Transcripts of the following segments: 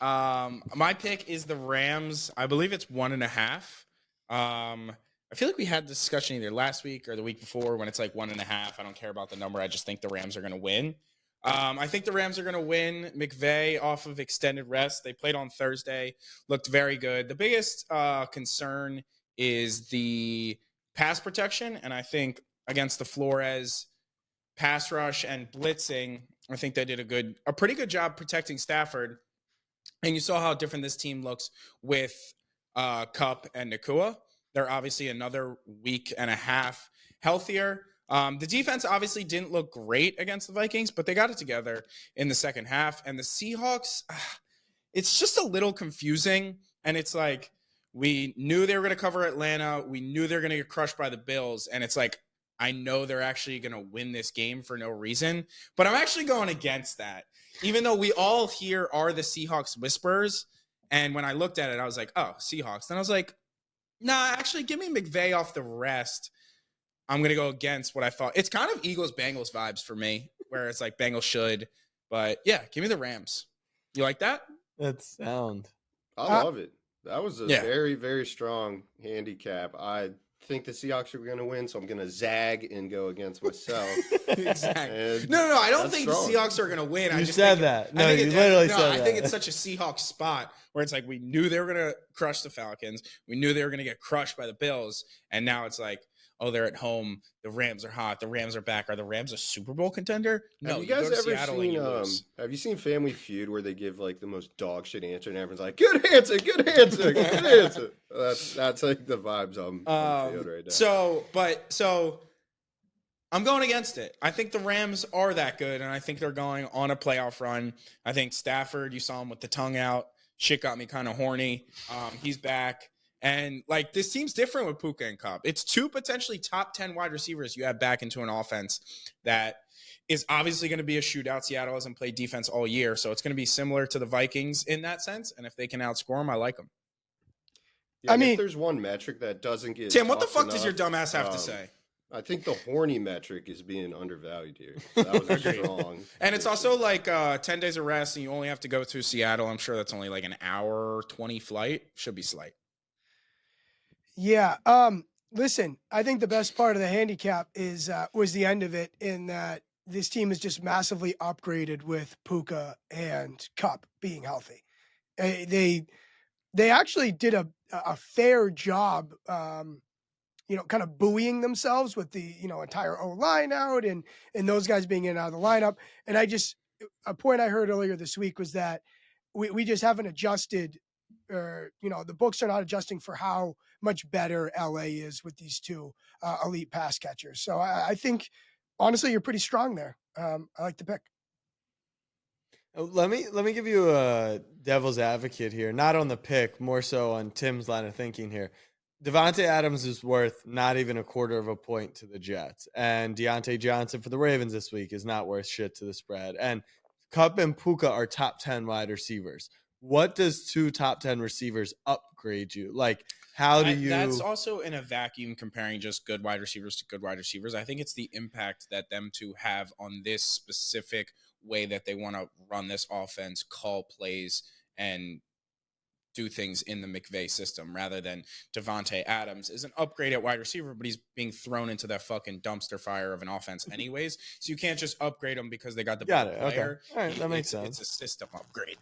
My pick is the Rams. I believe it's 1.5. I feel like we had this discussion either last week or the week before when it's like 1.5. I don't care about the number. I just think the Rams are going to win. I think the Rams are going to win. McVay off of extended rest. They played on Thursday, looked very good. The biggest concern is the pass protection, and I think against the Flores pass rush and blitzing, I think they did a pretty good job protecting Stafford. And you saw how different this team looks with Kupp and Nakua. They're obviously another week and a half healthier. The defense obviously didn't look great against the Vikings, but they got it together in the second half. And the Seahawks, it's just a little confusing. And it's like, we knew they were going to cover Atlanta. We knew they were going to get crushed by the Bills. And it's like, I know they're actually going to win this game for no reason. But I'm actually going against that. Even though we all here are the Seahawks whispers. And when I looked at it, I was like, oh, Seahawks. Then I was like, nah, actually, give me McVay off the rest. I'm going to go against what I thought. It's kind of Eagles-Bengals vibes for me, where it's like Bengals should. But, yeah, give me the Rams. You like that? That's sound. I love it. That was a very, very strong handicap. I think the Seahawks are going to win, so I'm going to zag and go against myself. Exactly. No, I don't think strong. the Seahawks are going to win. You said that. No, you literally said that. I think it's such a Seahawks spot where it's like we knew they were going to crush the Falcons. We knew they were going to get crushed by the Bills. And now it's like, oh, they're at home. The Rams are hot. The Rams are back. Are the Rams a Super Bowl contender? No, have you guys ever seen have you seen Family Feud where they give like the most dog shit answer and everyone's like, good answer, good answer, good answer. That's like the vibes I'm feeling right now. So I'm going against it. I think the Rams are that good, and I think they're going on a playoff run. I think Stafford, you saw him with the tongue out. Shit got me kind of horny. He's back. And, like, this team's different with Puka and Kupp. It's two potentially top 10 wide receivers you have back into an offense that is obviously going to be a shootout. Seattle hasn't played defense all year, so it's going to be similar to the Vikings in that sense. And if they can outscore them, I like them. Yeah, I mean, if there's one metric that doesn't get Tim, what the fuck does your dumbass have to say? I think the horny metric is being undervalued here. That was strong. And it's also like 10 days of rest, and you only have to go through Seattle. I'm sure that's only like an hour 20 flight. Should be slight. Yeah. Listen, I think the best part of the handicap was the end of it, in that this team is just massively upgraded with Puka and Kupp being healthy. They actually did a fair job, kind of buoying themselves with the, entire O-line out and those guys being in and out of the lineup. And a point I heard earlier this week was that we just haven't adjusted, or, the books are not adjusting for how much better LA is with these two elite pass catchers. So I think, honestly, you're pretty strong there. I like the pick. Let me give you a devil's advocate here, not on the pick, more so on Tim's line of thinking here. Davante Adams is worth not even a quarter of a point to the Jets, and Deontay Johnson for the Ravens this week is not worth shit to the spread. And Kupp and Puka are top 10 wide receivers. What does two top 10 receivers upgrade you? Like, how do you... That's also in a vacuum comparing just good wide receivers to good wide receivers. I think it's the impact that them two have on this specific way that they want to run this offense, call plays, and do things in the McVay system, rather than Davante Adams is an upgrade at wide receiver, but he's being thrown into that fucking dumpster fire of an offense anyways. So you can't just upgrade him because they got the better player. Okay. All right, that makes sense. It's a system upgrade.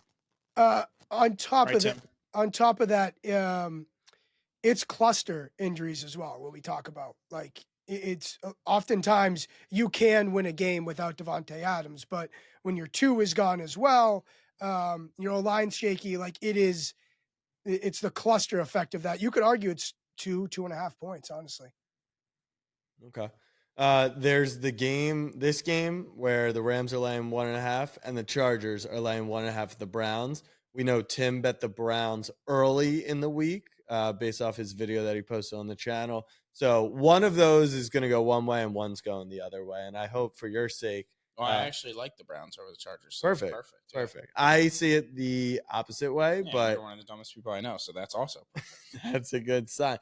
On top of that, it's cluster injuries as well. What we talk about, like, it's oftentimes you can win a game without Davante Adams, but when your two is gone as well, your line's shaky. Like, it's the cluster effect of that. You could argue it's 2.5 points, honestly. Okay. There's this game where the Rams are laying 1.5 and the Chargers are laying 1.5 of the Browns. We know Tim bet the Browns early in the week based off his video that he posted on the channel. So one of those is going to go one way and one's going the other way. And I hope for your sake. I actually like the Browns over the Chargers. So perfect. Yeah. Perfect. I see it the opposite way, but you're one of the dumbest people I know. So that's also perfect. That's a good sign.